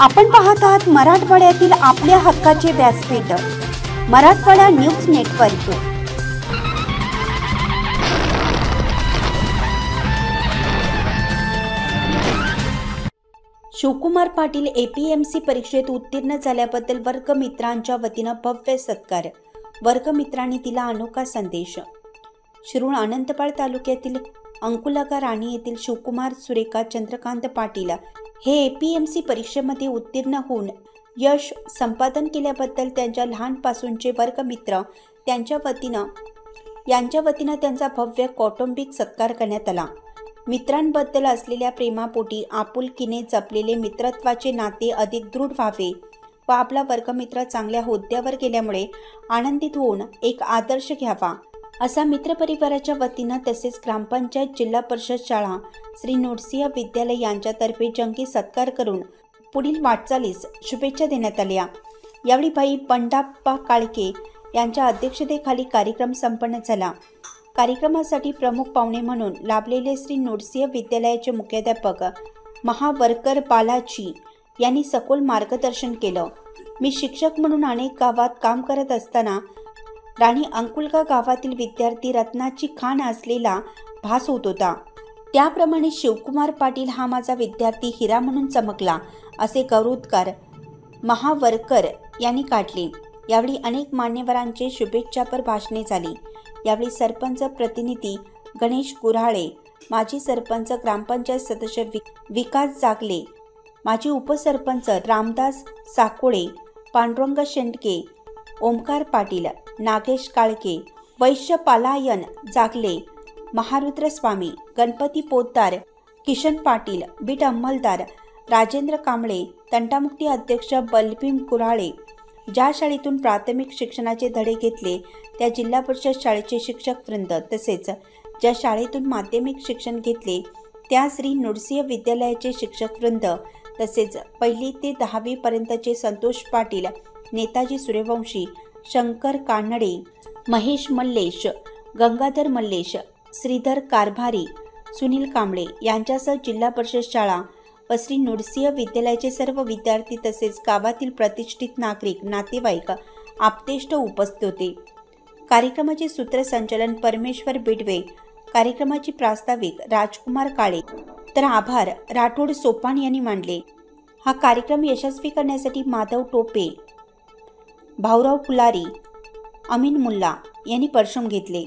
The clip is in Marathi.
आपण पाहत आहात मराठवाड्यातील आपल्या हक्काचे व्यासपीठ Marathwada news network. Shivkumar Patil APMC परीक्षेत उत्तीर्ण झाल्याबद्दल वर्गमित्रांच्या वतीने भव्य सत्कार। वर्गमित्रांनी दिला अनोखा संदेश। शिरूर अनंतपाळ तालुक्यातील अंकुलगा राणी येथील शिवकुमार सुरेखा चंद्रकांत पाटील हे एपीएमसी परीक्षेमध्ये उत्तीर्ण होऊन यश संपादन केल्याबद्दल त्यांच्या लहानपासूनचे वर्गमित्र यांच्या वतीनं त्यांचा भव्य कौटुंबिक सत्कार करण्यात आला। मित्रांबद्दल असलेल्या प्रेमापोटी आपुलकीने जपलेले मित्रत्वाचे नाते अधिक दृढ व्हावे व आपला वर्गमित्र चांगल्या हुद्द्यावर गेल्यामुळे आनंदित होऊन एक आदर्श घ्यावा असा मित्रपरिवाराच्या वतीनं तसेच ग्रामपंचायत जिल्हा परिषद शाळा श्री नोडसिंह विद्यालय यांच्यातर्फे जंगी सत्कार करून पुढील वाटचालीस शुभेच्छा देण्यात आल्या। यावेळी भाई बंडाप्पा काळके यांच्या अध्यक्षतेखाली कार्यक्रम संपन्न झाला। कार्यक्रमासाठी प्रमुख पाहुणे म्हणून लाभलेले श्री नोडसिंह विद्यालयाचे मुख्याध्यापक महावर्कर बालाजी यांनी सखोल मार्गदर्शन केलं। मी शिक्षक म्हणून अनेक गावात काम करत असताना राणी अंकुलगा गावातील विद्यार्थी रत्नाची खाण असलेला भास होत होता। त्याप्रमाणे शिवकुमार पाटील हा माझा विद्यार्थी हिरा म्हणून चमकला असे गौरवोद्गार महावर्कर यांनी काढले। यावेळी अनेक मान्यवरांचे शुभेच्छापर भाषणे झाली। यावेळी सरपंच प्रतिनिधी गणेश गुऱ्हाळे, माजी सरपंच ग्रामपंचायत सदस्य विकास जागले, माजी उपसरपंच रामदास साकोळे, पांडुरंग शेंडके, ओमकार पाटील, नागेश काळके, वैश्य पालायन जागले, महारुद्र स्वामी, गणपती पोतदार, किशन पाटील, बीट अंमलदार राजेंद्र कांबळे, तंटामुक्ती अध्यक्ष बलभीम कुऱ्हाळे, ज्या शाळेतून प्राथमिक शिक्षणाचे धडे घेतले त्या जिल्हा परिषद शाळेचे शिक्षक वृंद तसेच ज्या शाळेतून माध्यमिक शिक्षण घेतले त्या श्री नोडसिंह विद्यालयाचे शिक्षक वृंद तसेच 1ली ते 10वी पर्यंतचे संतोष पाटील, नेताजी सूर्यवंशी, शंकर कानडे, महेश मल्लेश, गंगाधर मल्लेश, श्रीधर कारभारी, सुनील कांबळे यांच्यासह जिल्हा परिषद शाळा व श्री नोडसिंह विद्यालयाचे सर्व विद्यार्थी तसेच गावातील प्रतिष्ठित नागरिक, नातेवाईक, आप्तेष्ट उपस्थित होते। कार्यक्रमाचे सूत्रसंचालन परमेश्वर बिडवे, कार्यक्रमाची प्रास्ताविक राजकुमार काळे तर आभार राठोड सोपान यांनी मानले। हा कार्यक्रम यशस्वी करण्यासाठी माधव टोपे, भाऊराव फुलारी, अमीन मुल्ला यांनी परिश्रम घेतले।